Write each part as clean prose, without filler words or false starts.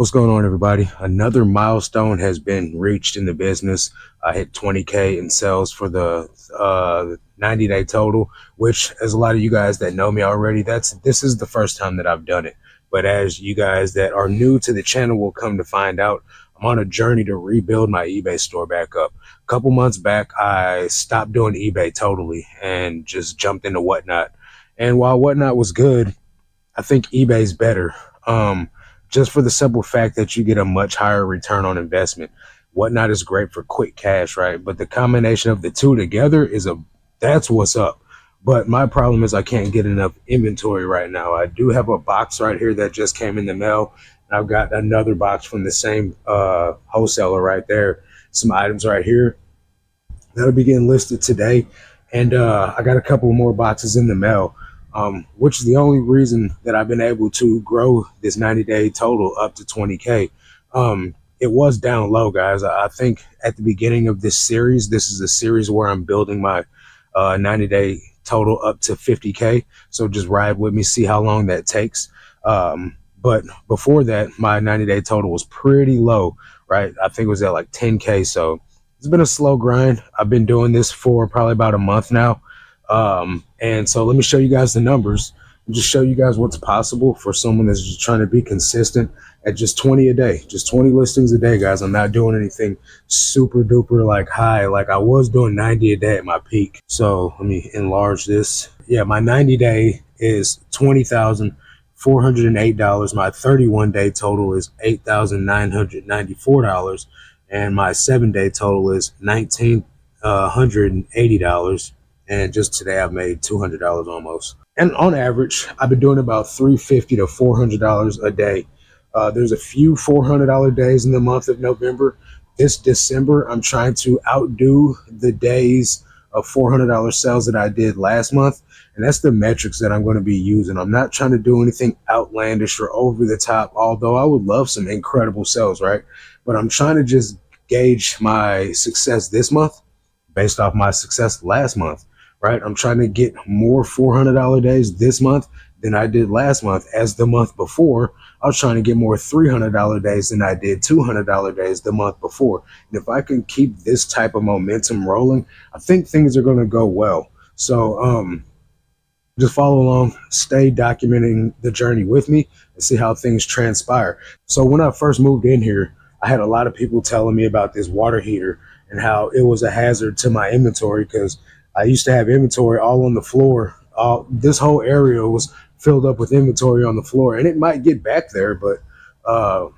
What's going on, everybody? Another milestone has been reached in the business. I hit 20K in sales for the 90-day total, which, as a lot of you guys that know me already, this is the first time that I've done it. But as you guys that are new to the channel will come to find out, I'm on a journey to rebuild my eBay store back up. A couple months back, I stopped doing eBay totally and just jumped into Whatnot. And while Whatnot was good, I think eBay's better. Just for the simple fact that you get a much higher return on investment. Whatnot is great for quick cash, right? But the combination of the two together that's what's up. But my problem is I can't get enough inventory right now. I do have a box right here that just came in the mail. I've got another box from the same wholesaler right there. Some items right here that'll be getting listed today. And I got a couple more boxes in the mail. Which is the only reason that I've been able to grow this 90-day total up to 20K. It was down low, guys. I think at the beginning of this series, this is a series where I'm building my 90-day total up to 50K. So just ride with me, see how long that takes. But before that, my 90-day total was pretty low, right? I think it was at like 10K. So it's been a slow grind. I've been doing this for probably about a month now. And so let me show you guys the numbers and just show you guys what's possible for someone that's just trying to be consistent at just 20 a day, just 20 listings a day, guys. I'm not doing anything super duper like high. Like I was doing 90 a day at my peak. So let me enlarge this. Yeah, my 90 day is $20,408. My 31 day total is $8,994. And my 7-day total is $1,980. And just today I've made $200 almost. And on average, I've been doing about $350 to $400 a day. There's a few $400 days in the month of November. This December, I'm trying to outdo the days of $400 sales that I did last month. And that's the metrics that I'm going to be using. I'm not trying to do anything outlandish or over the top, although I would love some incredible sales, right? But I'm trying to just gauge my success this month based off my success last month. Right, I'm trying to get more $400 days this month than I did last month. As the month before, I was trying to get more $300 days than I did $200 days the month before. And if I can keep this type of momentum rolling, I think things are going to go well. So just follow along, stay documenting the journey with me and see how things transpire. So when I first moved in here, I had a lot of people telling me about this water heater and how it was a hazard to my inventory because I used to have inventory all on the floor. This whole area was filled up with inventory on the floor, and it might get back there, but I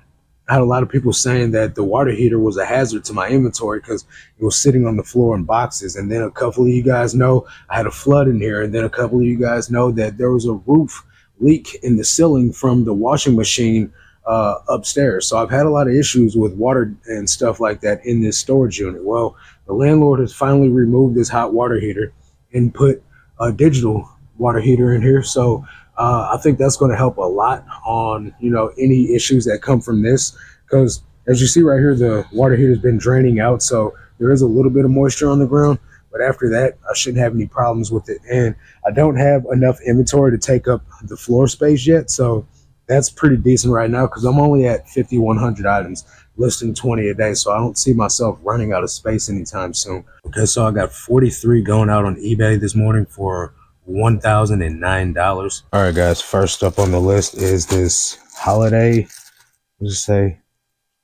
had a lot of people saying that the water heater was a hazard to my inventory because it was sitting on the floor in boxes. And then a couple of you guys know I had a flood in here, and then a couple of you guys know that there was a roof leak in the ceiling from the washing machine upstairs. So I've had a lot of issues with water and stuff like that in this storage unit. Well, the landlord has finally removed this hot water heater and put a digital water heater in here. So I think that's going to help a lot on, any issues that come from this. Because as you see right here, the water heater has been draining out. So there is a little bit of moisture on the ground. But after that, I shouldn't have any problems with it. And I don't have enough inventory to take up the floor space yet. So that's pretty decent right now because I'm only at 5,100 items, listing 20 a day. So I don't see myself running out of space anytime soon. Okay, so I got 43 going out on eBay this morning for $1,009. All right, guys, first up on the list is this Holiday,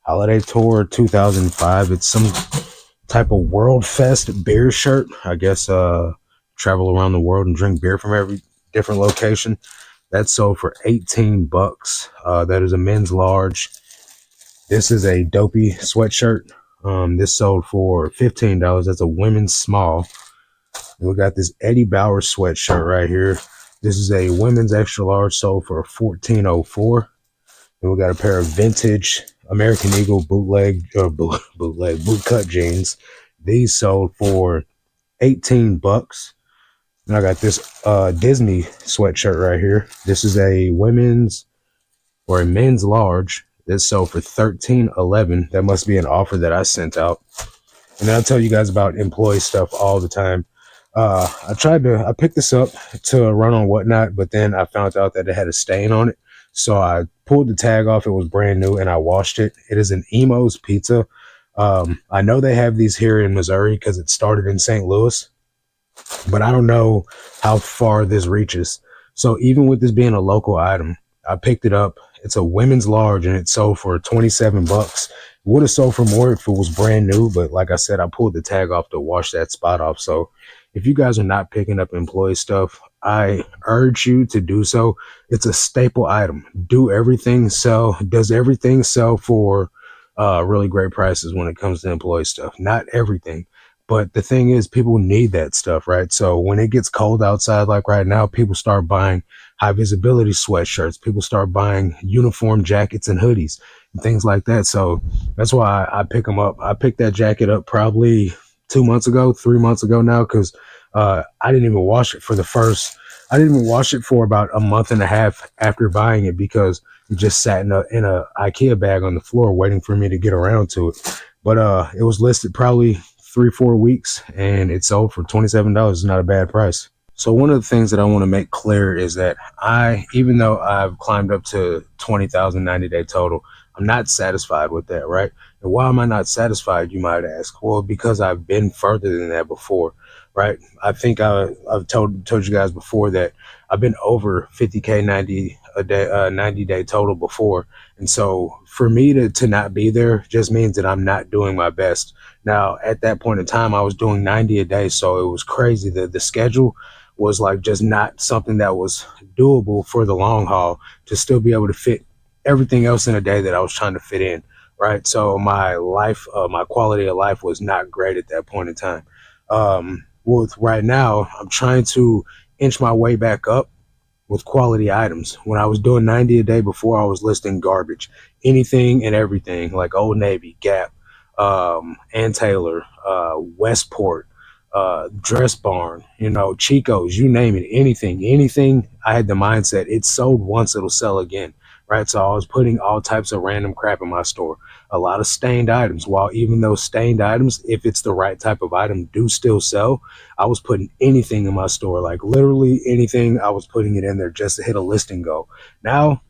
Holiday Tour 2005. It's some type of World Fest beer shirt. I guess travel around the world and drink beer from every different location. That's sold for $18. That is a men's large. This is a dopey sweatshirt. This sold for $15. That's a women's small. And we got this Eddie Bauer sweatshirt right here. This is a women's extra large, sold for $14.04. And we got a pair of vintage American Eagle bootleg bootcut jeans. These sold for $18. And I got this Disney sweatshirt right here. This is a women's or a men's large. This sold for $13.11. That must be an offer that I sent out. And then I tell you guys about employee stuff all the time. I picked this up to run on Whatnot, but then I found out that it had a stain on it. So I pulled the tag off. It was brand new and I washed it. It is an Emo's Pizza. I know they have these here in Missouri because it started in St. Louis, but I don't know how far this reaches. So even with this being a local item, I picked it up. It's a women's large and it sold for 27 bucks. Would have sold for more if it was brand new, but like I said, I pulled the tag off to wash that spot off. So if you guys are not picking up employee stuff, I urge you to do so. It's a staple item. Does everything sell for really great prices when it comes to employee stuff? Not everything. But the thing is, people need that stuff, right? So when it gets cold outside, like right now, people start buying high visibility sweatshirts. People start buying uniform jackets and hoodies and things like that. So that's why I pick them up. I picked that jacket up probably 2 months ago, 3 months ago now, because I didn't even wash it I didn't even wash it for about a month and a half after buying it because it just sat in a IKEA bag on the floor waiting for me to get around to it. But it was listed probably 3-4 weeks and it sold for $27. Is not a bad price. So one of the things that I want to make clear is that even though I've climbed up to 20,000 90-day total, I'm not satisfied with that, right? And why am I not satisfied, you might ask? Well, because I've been further than that before, right? I think I've told you guys before that I've been over 50K 90-day total before. And so for me to not be there just means that I'm not doing my best. Now, at that point in time, I was doing 90 a day. So it was crazy. The schedule was like just not something that was doable for the long haul to still be able to fit everything else in a day that I was trying to fit in. Right. So my quality of life was not great at that point in time. With right now, I'm trying to inch my way back up with quality items. When I was doing 90 a day before, I was listing garbage, anything and everything, like Old Navy, Gap, Ann Taylor, Westport, Dress Barn, Chico's, you name it, anything. I had the mindset it sold once, it'll sell again, right? So I was putting all types of random crap in my store, a lot of stained items. While even those stained items, if it's the right type of item, do still sell, I was putting anything in my store, like literally anything. I was putting it in there just to hit a listing goal. Now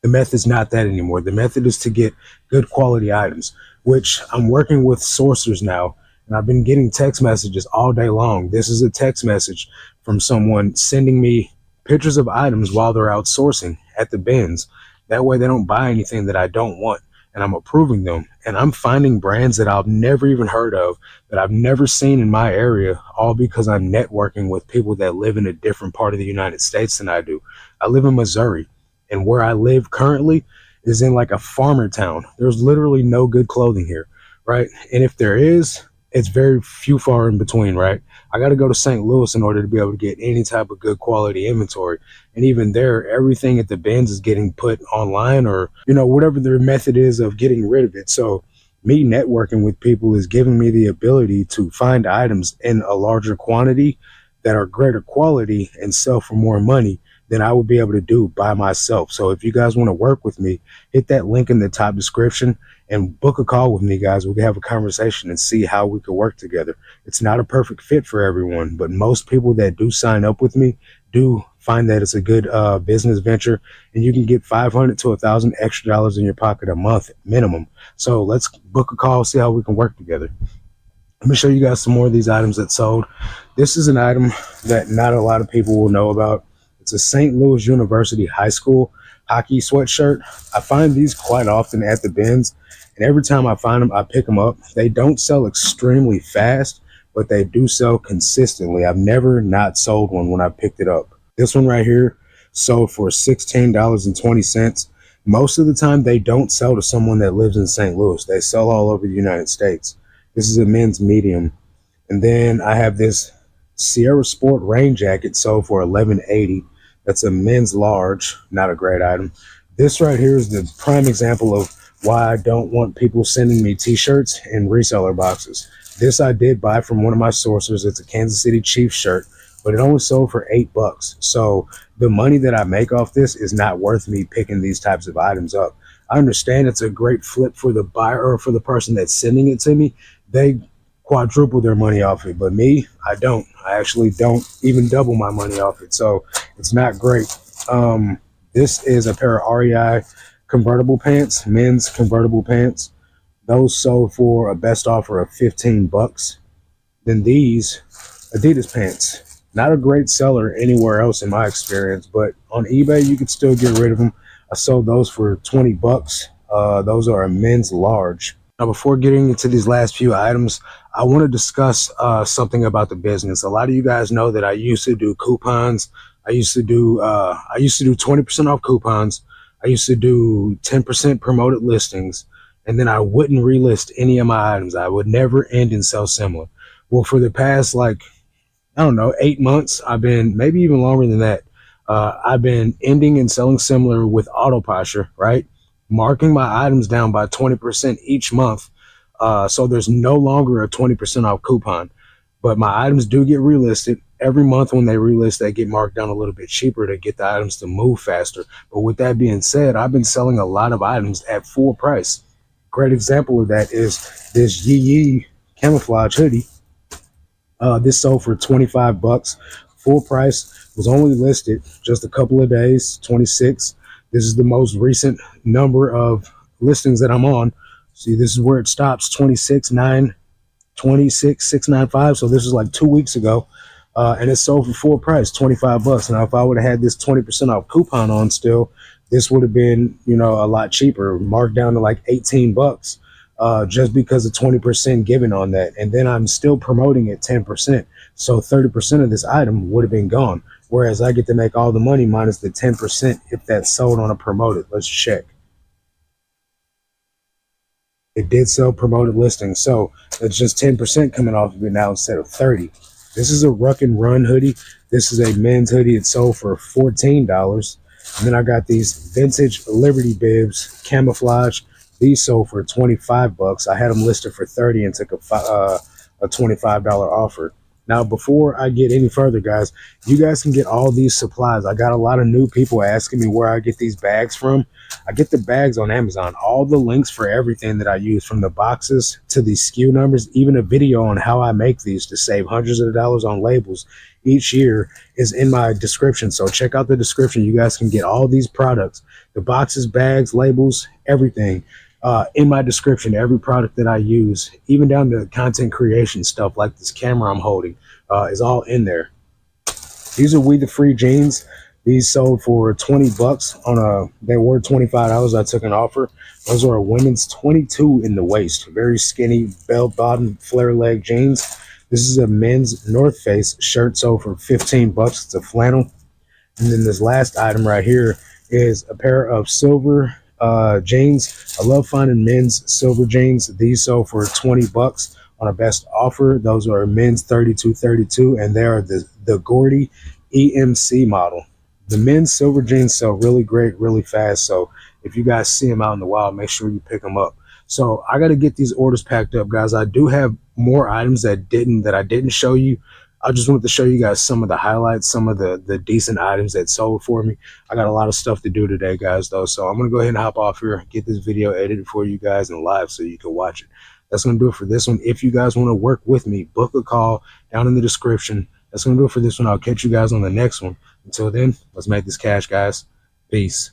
the method's not that anymore. The method is to get good quality items, which I'm working with sourcers now. And I've been getting text messages all day long. This is a text message from someone sending me pictures of items while they're outsourcing at the bins. That way they don't buy anything that I don't want. And I'm approving them. And I'm finding brands that I've never even heard of, that I've never seen in my area, all because I'm networking with people that live in a different part of the United States than I do. I live in Missouri. And where I live currently is in like a farmer town. There's literally no good clothing here, right? And if there is, it's very few far in between, right? I got to go to St. Louis in order to be able to get any type of good quality inventory. And even there, everything at the bins is getting put online or, whatever their method is of getting rid of it. So me networking with people is giving me the ability to find items in a larger quantity that are greater quality and sell for more money than I would be able to do by myself. So if you guys want to work with me, hit that link in the top description and book a call with me, guys. We can have a conversation and see how we could work together. It's not a perfect fit for everyone, but most people that do sign up with me do find that it's a good business venture, and you can get $500 to $1,000 extra dollars in your pocket a month minimum. So let's book a call, see how we can work together. Let me show you guys some more of these items that sold. This is an item that not a lot of people will know about. It's a St. Louis University High School hockey sweatshirt. I find these quite often at the bins, and every time I find them, I pick them up. They don't sell extremely fast, but they do sell consistently. I've never not sold one when I picked it up. This one right here sold for $16.20. Most of the time, they don't sell to someone that lives in St. Louis. They sell all over the United States. This is a men's medium. And then I have this Sierra Sport rain jacket sold for $11.80. That's a men's large, not a great item. This right here is the prime example of why I don't want people sending me t-shirts and reseller boxes. This I did buy from one of my sources. It's a Kansas City Chiefs shirt, but it only sold for $8. So the money that I make off this is not worth me picking these types of items up. I understand it's a great flip for the buyer or for the person that's sending it to me. They quadruple their money off it, but me, I don't. I actually don't even double my money off it, so it's not great. This is a pair of REI convertible pants, men's convertible pants. Those sold for a best offer of 15 bucks. Then these Adidas pants, not a great seller anywhere else in my experience, but on eBay you could still get rid of them. I sold those for 20 bucks. Those are a men's large. Now, before getting into these last few items, I want to discuss something about the business. A lot of you guys know that I used to do coupons. I used to do 20% off coupons. I used to do 10% promoted listings, and then I wouldn't relist any of my items. I would never end and sell similar. Well, for the past, like, I don't know, 8 months, I've been, maybe even longer than that, I've been ending and selling similar with auto posture, right? Marking my items down by 20% each month. So there's no longer a 20% off coupon, but my items do get relisted every month. When they relist, they get marked down a little bit cheaper to get the items to move faster. But with that being said, I've been selling a lot of items at full price. Great example of that is this Yee camouflage hoodie. This sold for 25 bucks. Full price, was only listed just a couple of days, 26. This is the most recent number of listings that I'm on. See, this is where it stops, 26,695. So this is like 2 weeks ago. And it sold for full price, 25 bucks. Now, if I would have had this 20% off coupon on still, this would have been, a lot cheaper, marked down to like 18 bucks. Just because of 20% given on that. And then I'm still promoting at 10%. So 30% of this item would have been gone. Whereas I get to make all the money minus the 10% if that's sold on a promoted. Let's check. It did sell promoted listings. So it's just 10% coming off of it now instead of 30. This is a Ruck and Run hoodie. This is a men's hoodie. It sold for $14. And then I got these vintage Liberty bibs, camouflage. These sold for 25 bucks. I had them listed for 30 and took a $25 offer. Now, before I get any further, guys, you guys can get all these supplies. I got a lot of new people asking me where I get these bags from. I get the bags on Amazon. All the links for everything that I use, from the boxes to the SKU numbers, even a video on how I make these to save hundreds of dollars on labels each year, is in my description. So check out the description. You guys can get all these products, the boxes, bags, labels, everything. In my description, every product that I use, even down to content creation stuff like this camera I'm holding, is all in there. These are We The Free jeans. These sold for 20 bucks they were $25. I took an offer. Those are a women's 22 in the waist, very skinny bell bottom flare leg jeans. This is a men's North Face shirt, sold for 15 bucks. It's a flannel. And then this last item right here is a pair of silver jeans. I love finding men's silver jeans. These sold for 20 bucks on a best offer. Those are men's 32, and they are the Gordy EMC model. The men's silver jeans sell really great, really fast. So if you guys see them out in the wild, make sure you pick them up. So I got to get these orders packed up, guys. I do have more items that I didn't show you. I just wanted to show you guys some of the highlights, some of the decent items that sold for me. I got a lot of stuff to do today, guys, though. So I'm going to go ahead and hop off here, get this video edited for you guys in live so you can watch it. That's going to do it for this one. If you guys want to work with me, book a call down in the description. That's going to do it for this one. I'll catch you guys on the next one. Until then, let's make this cash, guys. Peace.